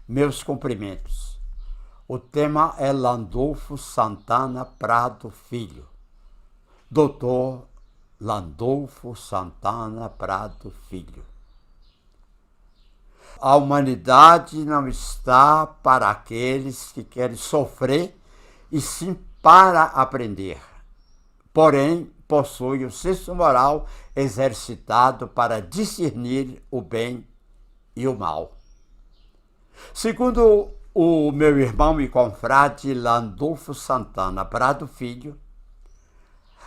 Meus cumprimentos. O tema é Landulfo Santana Prado Filho. Doutor Landulfo Santana Prado Filho. A humanidade não está para aqueles que querem sofrer, e sim para aprender. Porém, possui o senso moral exercitado para discernir o bem e o mal. Segundo o meu irmão e confrade Landulfo Santana Prado Filho,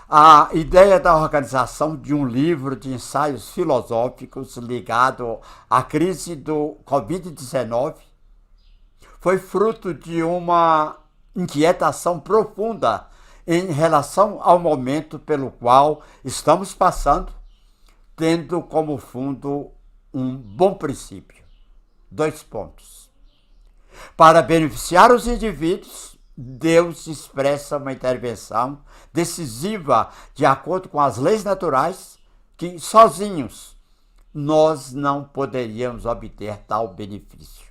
a ideia da organização de um livro de ensaios filosóficos ligado à crise do Covid-19 foi fruto de uma inquietação profunda em relação ao momento pelo qual estamos passando, tendo como fundo um bom princípio. 2 pontos. Para beneficiar os indivíduos, Deus expressa uma intervenção decisiva de acordo com as leis naturais que, sozinhos, nós não poderíamos obter tal benefício.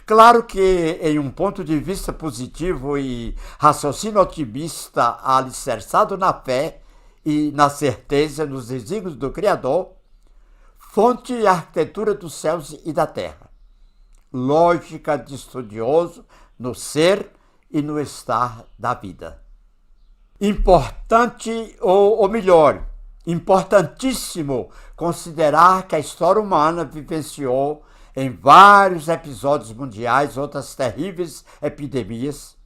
Claro que, em um ponto de vista positivo e raciocínio otimista alicerçado na fé e na certeza nos desígnios do Criador, fonte e arquitetura dos céus e da terra, lógica de estudioso no ser e no estar da vida. Importante, ou melhor, importantíssimo considerar que a história humana vivenciou em vários episódios mundiais outras terríveis epidemias,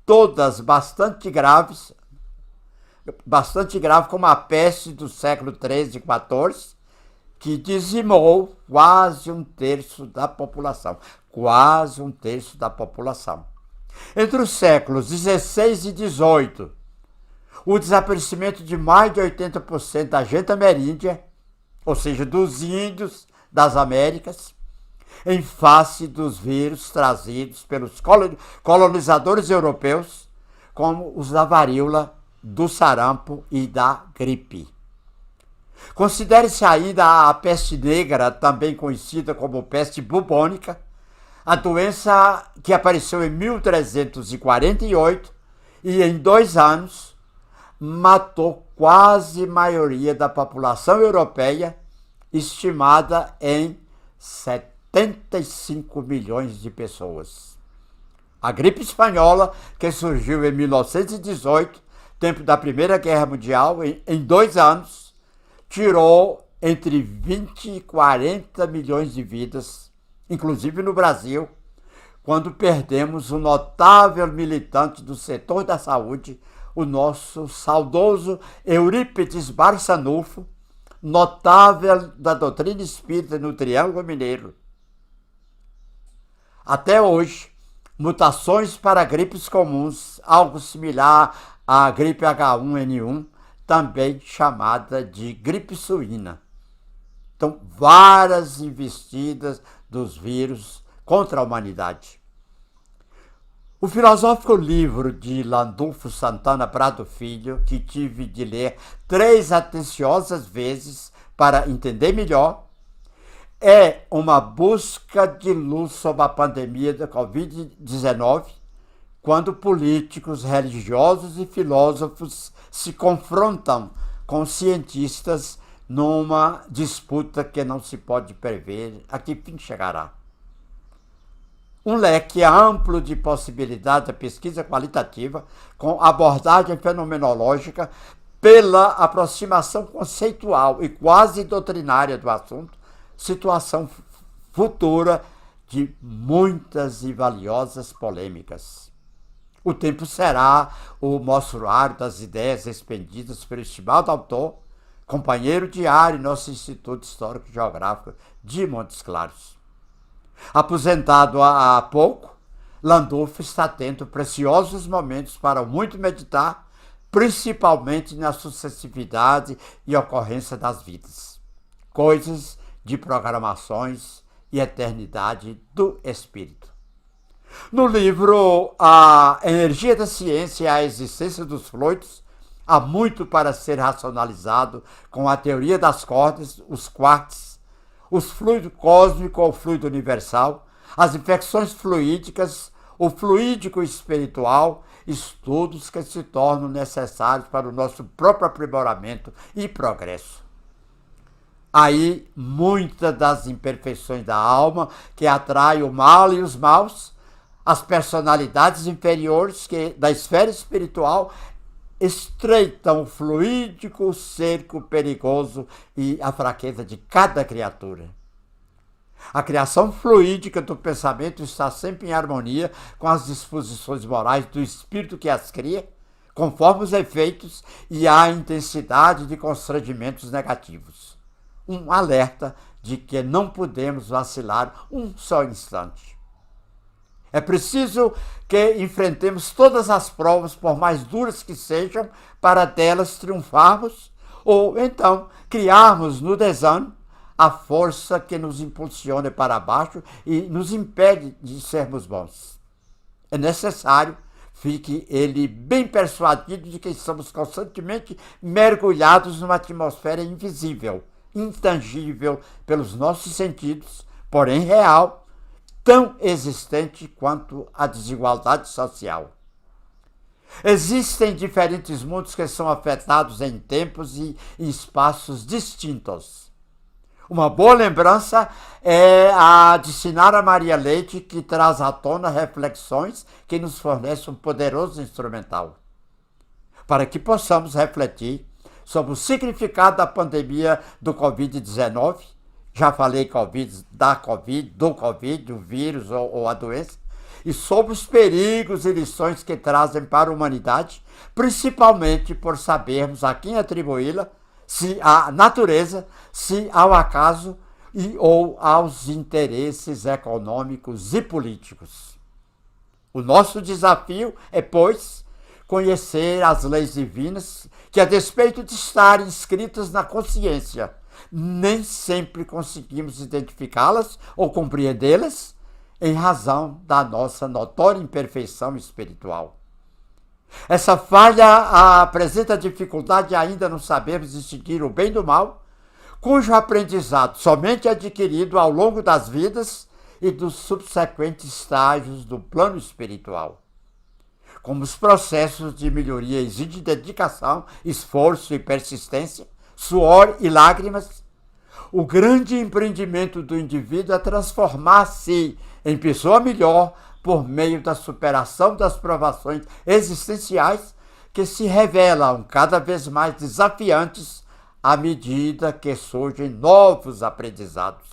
todas bastante graves como a peste do século XIII e XIV, que dizimou quase um terço da população. Entre os séculos XVI e XVIII, o desaparecimento de mais de 80% da gente ameríndia, ou seja, dos índios das Américas, em face dos vírus trazidos pelos colonizadores europeus, como os da varíola, do sarampo e da gripe. Considere-se ainda a peste negra, também conhecida como peste bubônica, a doença que apareceu em 1348 e em 2 anos matou quase a maioria da população europeia, estimada em 75 milhões de pessoas. A gripe espanhola, que surgiu em 1918, tempo da Primeira Guerra Mundial, em 2 anos, tirou entre 20 e 40 milhões de vidas, inclusive no Brasil, quando perdemos um notável militante do setor da saúde, o nosso saudoso Eurípides Barçanufo, notável da doutrina espírita no Triângulo Mineiro. Até hoje, mutações para gripes comuns, algo similar à gripe H1N1, também chamada de gripe suína. Então, várias investidas dos vírus contra a humanidade. O filosófico livro de Landulfo Santana Prado Filho, que tive de ler 3 atenciosas vezes para entender melhor, é uma busca de luz sobre a pandemia da Covid-19, quando políticos, religiosos e filósofos se confrontam com cientistas numa disputa que não se pode prever a que fim chegará. Um leque amplo de possibilidades da pesquisa qualitativa, com abordagem fenomenológica, pela aproximação conceitual e quase doutrinária do assunto, situação futura de muitas e valiosas polêmicas. O tempo será o mostruário das ideias expendidas pelo estimado autor, companheiro diário em nosso Instituto Histórico e Geográfico de Montes Claros. Aposentado há pouco, Landulfo está tendo preciosos momentos para muito meditar, principalmente na sucessividade e ocorrência das vidas, coisas de programações e eternidade do espírito. No livro A Energia da Ciência e a Existência dos Fluidos, há muito para ser racionalizado com a teoria das cordas, os quarks, os fluidos cósmicos ou fluido universal, as infecções fluídicas, o fluídico espiritual, estudos que se tornam necessários para o nosso próprio aprimoramento e progresso. Aí, muitas das imperfeições da alma que atraem o mal e os maus, as personalidades inferiores da esfera espiritual estreitam o fluídico cerco perigoso e a fraqueza de cada criatura. A criação fluídica do pensamento está sempre em harmonia com as disposições morais do espírito que as cria, conforme os efeitos e a intensidade de constrangimentos negativos. Um alerta de que não podemos vacilar um só instante. É preciso que enfrentemos todas as provas, por mais duras que sejam, para delas triunfarmos, ou então criarmos no desânimo a força que nos impulsiona para baixo e nos impede de sermos bons. É necessário, fique ele bem persuadido de que estamos constantemente mergulhados numa atmosfera invisível, intangível pelos nossos sentidos, porém real, tão existente quanto a desigualdade social. Existem diferentes mundos que são afetados em tempos e em espaços distintos. Uma boa lembrança é a de Sinara Maria Leite, que traz à tona reflexões que nos fornece um poderoso instrumental, para que possamos refletir sobre o significado da pandemia do Covid-19, já falei do Covid, o vírus ou a doença, e sobre os perigos e lições que trazem para a humanidade, principalmente por sabermos a quem atribuí-la, se à natureza, se ao acaso ou aos interesses econômicos e políticos. O nosso desafio é, pois, conhecer as leis divinas que, a despeito de estarem inscritas na consciência, nem sempre conseguimos identificá-las ou compreendê-las em razão da nossa notória imperfeição espiritual. Essa falha apresenta dificuldade de ainda não sabermos distinguir o bem do mal, cujo aprendizado somente é adquirido ao longo das vidas e dos subsequentes estágios do plano espiritual. Como os processos de melhoria exigem dedicação, esforço e persistência, suor e lágrimas, o grande empreendimento do indivíduo é transformar-se em pessoa melhor por meio da superação das provações existenciais que se revelam cada vez mais desafiantes à medida que surgem novos aprendizados.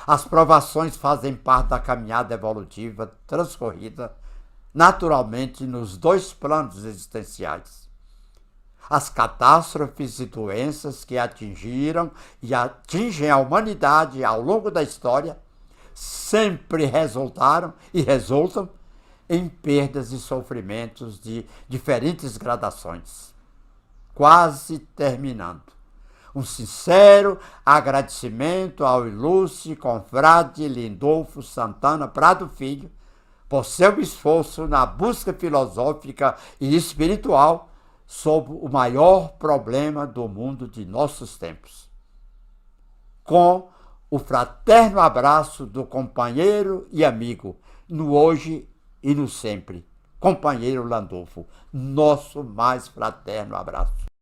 As provações fazem parte da caminhada evolutiva transcorrida naturalmente nos dois planos existenciais. As catástrofes e doenças que atingiram e atingem a humanidade ao longo da história sempre resultaram e resultam em perdas e sofrimentos de diferentes gradações. Quase terminando. Um sincero agradecimento ao ilustre confrade Lindolfo Santana Prado Filho por seu esforço na busca filosófica e espiritual sobre o maior problema do mundo de nossos tempos. Com o fraterno abraço do companheiro e amigo, no hoje e no sempre, companheiro Landolfo, nosso mais fraterno abraço.